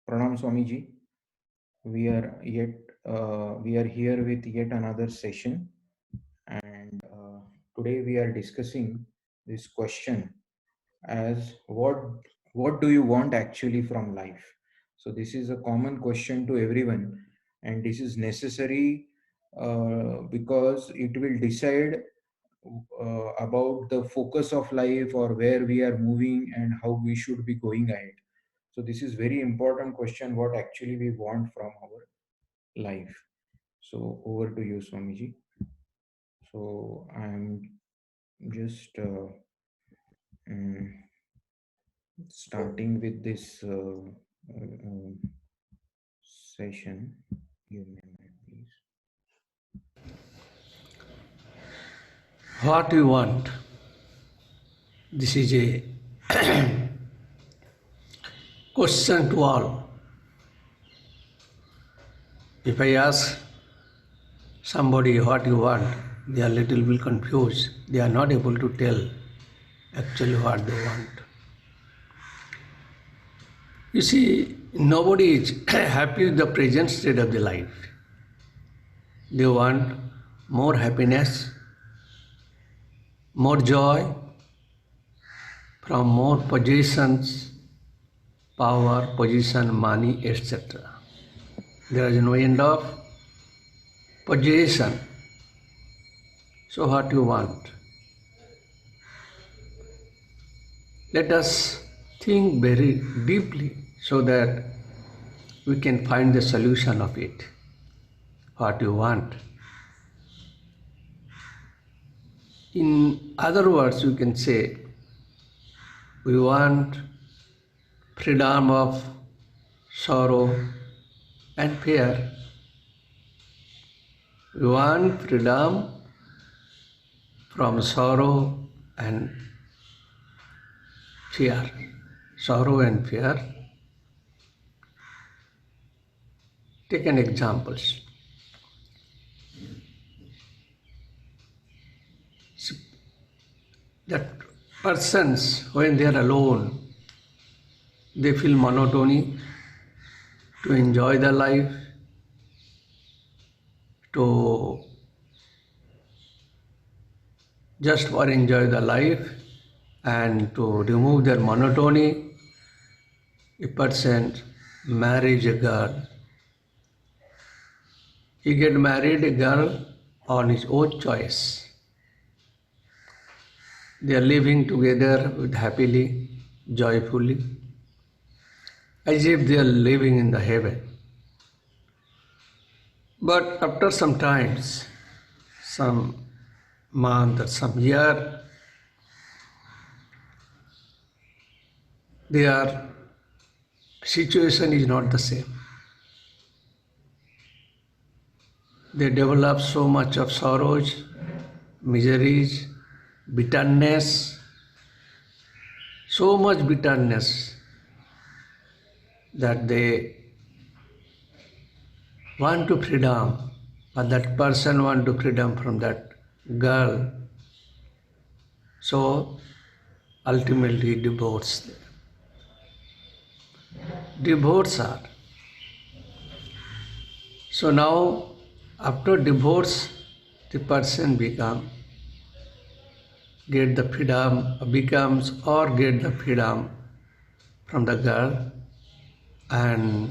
Pranam Swamiji. We are we are here with yet another session, and today we are discussing this question as what do you want actually from life? So this is a common question to everyone, and this is necessary because it will decide about the focus of life or where we are moving and how we should be going ahead. So this is very important question, what actually we want from our life. So over to you, Swamiji. So I'm just mm, starting with this session. Give me a minute, please. What you want? This is a question to all. If I ask somebody what you want, they are little bit confused. They are not able to tell actually what they want. You see, nobody is happy with the present state of the life. They want more happiness, more joy from more possessions, power, position, money, etc. There is no end of possession. So what you want? Let us think very deeply so that we can find the solution of it. What you want? In other words, you can say we want freedom of sorrow and fear. We want freedom from sorrow and fear. Sorrow and fear. Take an example. That persons, when they are alone, they feel monotony to enjoy the life, to just for enjoy the life and to remove their monotony. A person marries a girl. He get married a girl on his own choice. They are living together with happily, joyfully, as if they are living in the heaven. But after some times, some month or some year, their situation is not the same. They develop so much of sorrows, miseries, bitterness, so much bitterness that they want to freedom, but that person want to freedom from that girl. So ultimately divorce. Divorce her. So now after divorce, the person get the freedom, becomes or get the freedom from the girl and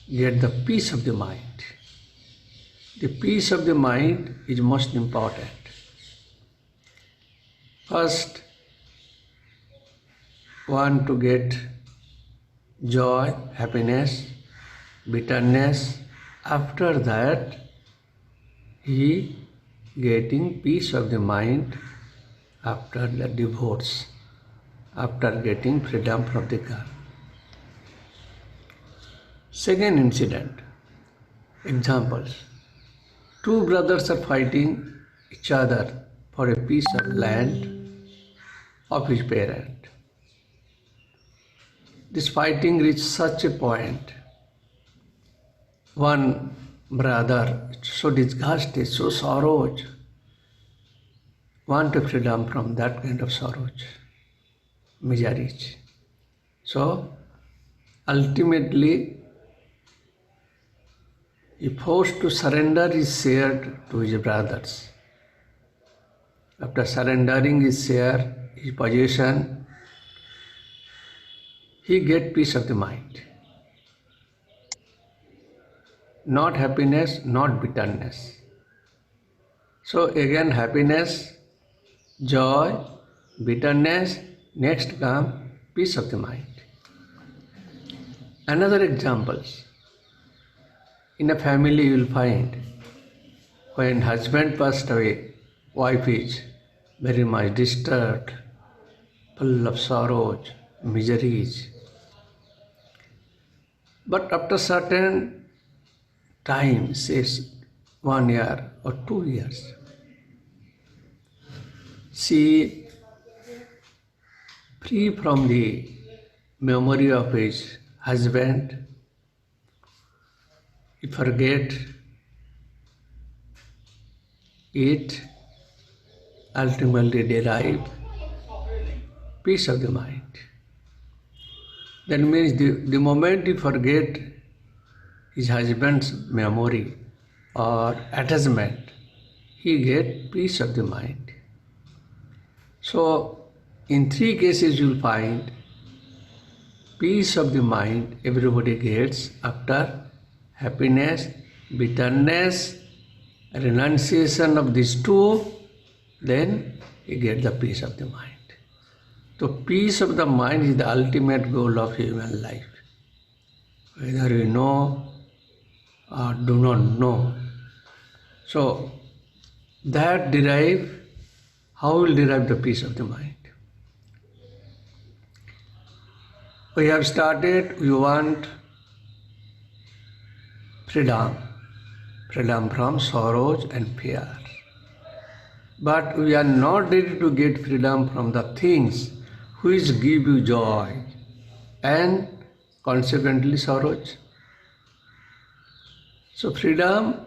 get the peace of the mind. The peace of the mind is most important. First, want to get joy, happiness, bitterness. After that, he getting peace of the mind after the divorce, after getting freedom from the girl. Second incident, examples. Two brothers are fighting each other for a piece of land of his parent. This fighting reached such a point. One brother, so disgusted, so sorrowed, want freedom from that kind of sorrows, miseries. So ultimately he forced to surrender his share to his brothers. After surrendering his share, his possession, he get peace of the mind. Not happiness, not bitterness. So again happiness, joy, bitterness, next come peace of the mind. Another examples. In a family you will find when husband passed away, wife is very much disturbed, full of sorrows, miseries. But after certain time, says 1 year or 2 years, she free from the memory of his husband, he forget it, ultimately derive peace of the mind. That means the moment he forget his husband's memory or attachment, he get peace of the mind. So in three cases you'll find peace of the mind everybody gets after happiness, bitterness, renunciation of these two, then you get the peace of the mind. So peace of the mind is the ultimate goal of human life. Whether you know or do not know. So that how will derive the peace of the mind? We have started, we want freedom, freedom from sorrows and fear. But we are not ready to get freedom from the things which give you joy and consequently sorrows. So freedom,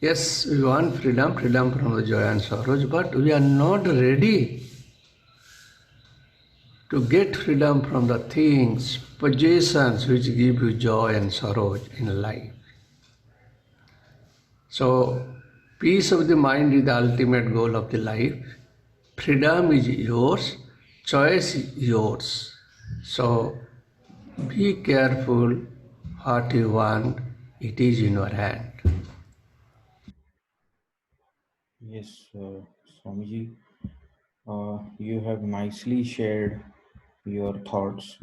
yes, we want freedom, freedom from the joy and sorrows, but we are not ready to get freedom from the things, possessions which give you joy and sorrows in life. So, peace of the mind is the ultimate goal of the life. Freedom is yours, choice is yours. So, be careful what you want, it is in your hand. Yes, Swamiji, you have nicely shared your thoughts.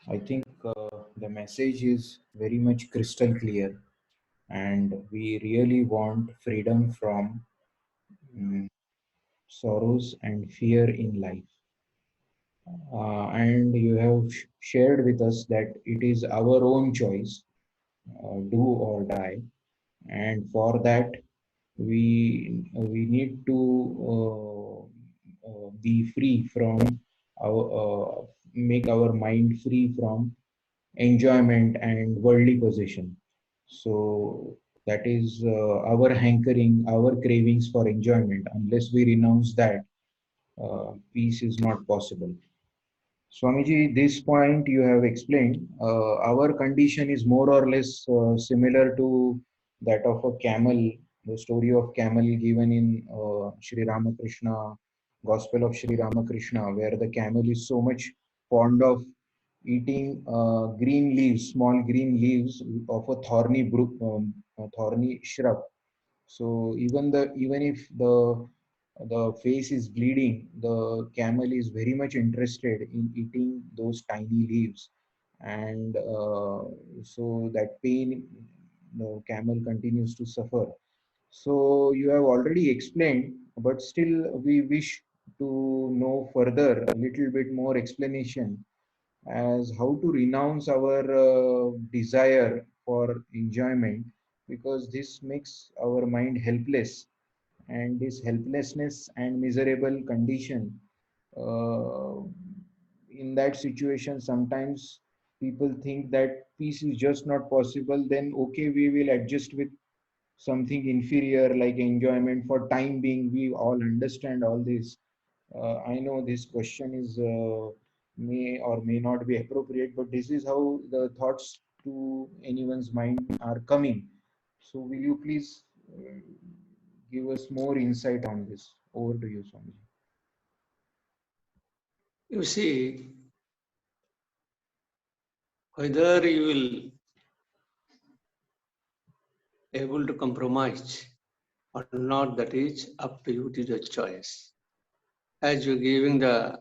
I think the message is very much crystal clear, and we really want freedom from mm, sorrows and fear in life. And you have shared with us that it is our own choice, do or die, and for that we need to be free from our make our mind free from enjoyment and worldly possession. So that is our hankering, our cravings for enjoyment. Unless we renounce that, peace is not possible. Swamiji, this point you have explained, our condition is more or less similar to that of a camel, the story of camel given in Sri Ramakrishna, Gospel of Sri Ramakrishna, where the camel is so much fond of eating green leaves, small green leaves of a thorny brook, a thorny shrub. So even if the face is bleeding, the camel is very much interested in eating those tiny leaves, and so that pain, the camel continues to suffer. So you have already explained, but still we wish to know further a little bit more explanation as how to renounce our desire for enjoyment, because this makes our mind helpless, and this helplessness and miserable condition, uh, in that situation sometimes people think that peace is just not possible, then okay, we will adjust with something inferior like enjoyment for time being. We all understand all this. I know this question is may or may not be appropriate, but this is how the thoughts to anyone's mind are coming. So, will you please give us more insight on this? Over to you, Swamiji. You see, whether you will able to compromise or not, that is up to you, it is a choice. As you're giving the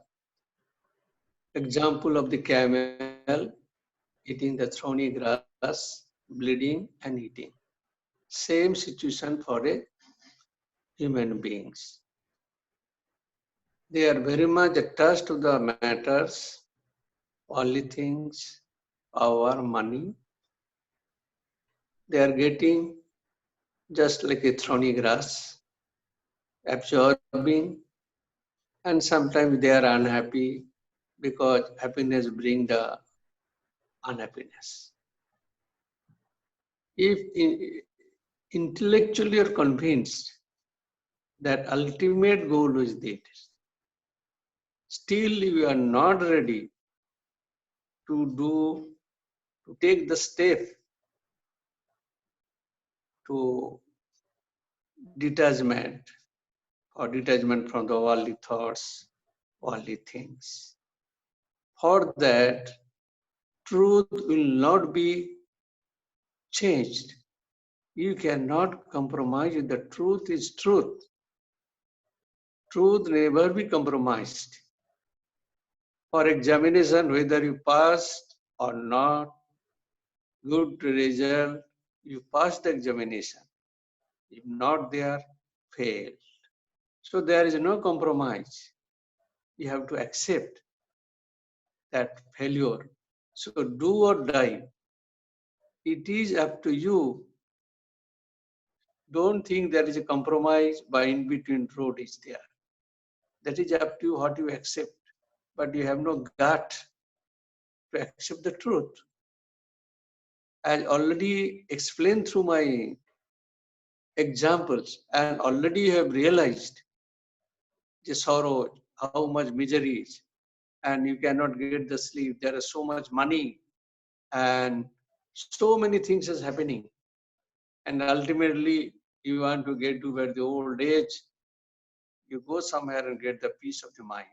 example of the camel eating the thorny grass, bleeding and eating. Same situation for a human beings. They are very much attached to the matters, only things, power, money. They are getting just like a thorny grass, absorbing, and sometimes they are unhappy because happiness brings the unhappiness. If intellectually you're convinced that ultimate goal is this, still you are not ready to take the step to detachment or detachment from the worldly thoughts, worldly things. For that, truth will not be changed. You cannot compromise with the truth is truth. Truth never be compromised. For examination, whether you passed or not, good result, you pass the examination. If not there, fail. So there is no compromise. You have to accept that failure. So do or die. It is up to you. Don't think there is a compromise by in between road is there. That is up to you what you accept. But you have no gut to accept the truth. I already explained through my examples and already have realized the sorrow, how much misery is, and you cannot get the sleep. There is so much money and so many things is happening. And ultimately, you want to get to where the old age, you go somewhere and get the peace of the mind.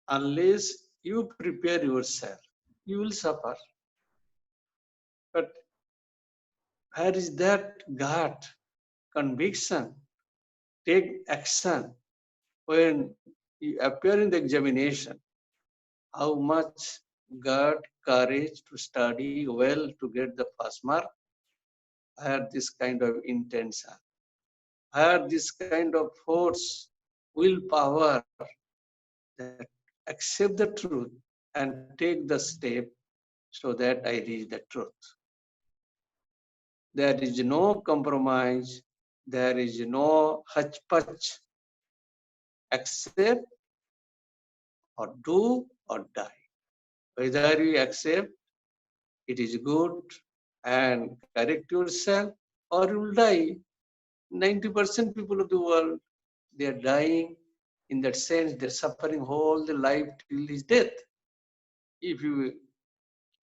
Unless you prepare yourself, you will suffer. But where is that God, conviction, take action when you appear in the examination? How much God, courage to study well to get the first mark? I had this kind of intention. I had this kind of force, willpower that accept the truth and take the step so that I reach the truth. There is no compromise. There is no hutch-patch. Accept or do or die. Whether you accept, it is good and correct yourself, or you will die. 90% people of the world, they are dying in that sense, they're suffering whole the life till his death. If you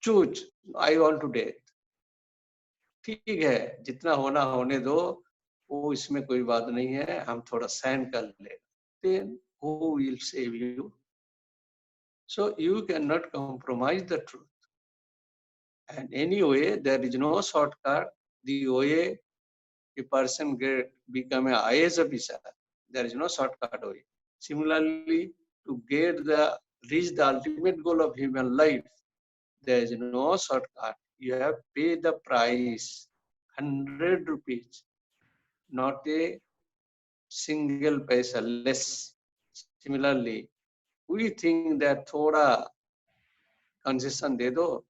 choose, I want to death, ठीक है, जितना होना होने दो, वो इसमें कोई बात नहीं है, हम थोड़ा सहन कर ले. Then who will save you? So you cannot compromise the truth. And anyway, there is no shortcut. The way a person become an IAS officer, there is no shortcut way. Similarly, to reach the ultimate goal of human life, there is no shortcut. You have paid the price, 100 rupees, not a single paisa less. Similarly, we think that thoda concession de do,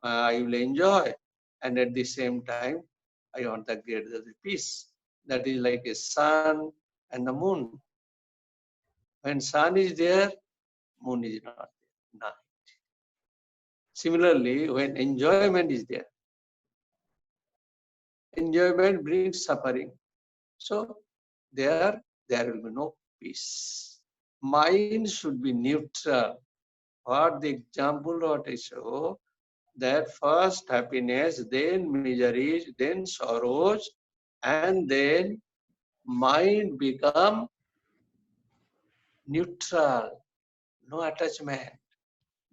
I will enjoy, and at the same time, I want to get the peace. That is like a sun and the moon. When sun is there, moon is not there. Night. Similarly, when enjoyment is there, enjoyment brings suffering. So there will be no peace. Mind should be neutral. What the example what I show, that first happiness, then miseries, then sorrows, and then mind become neutral, no attachment.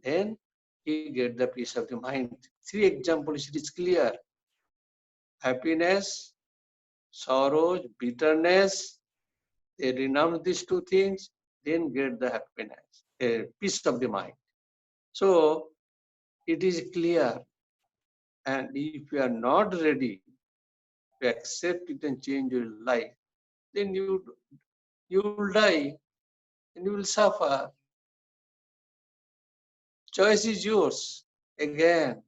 Then he get the peace of the mind. Three examples, it is clear. Happiness, sorrow, bitterness, they renounce these two things, then get the happiness, peace of the mind. So it is clear. And if you are not ready to accept it and change your life, then you will die and you will suffer. Choice is yours. Again,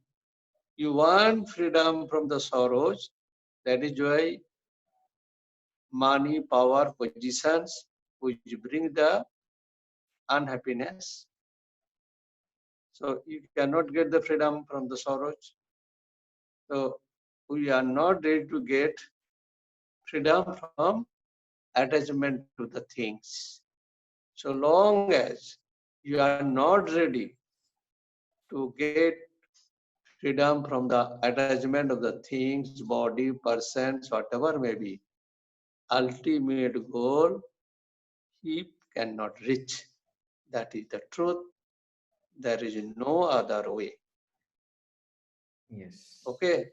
you want freedom from the sorrows. That is why money, power, positions, which bring the unhappiness. So you cannot get the freedom from the sorrows. So we are not ready to get freedom from attachment to the things. So long as you are not ready to get freedom from the attachment of the things, body, persons, whatever may be, ultimate goal he cannot reach. That is the truth. There is no other way. Yes. Okay.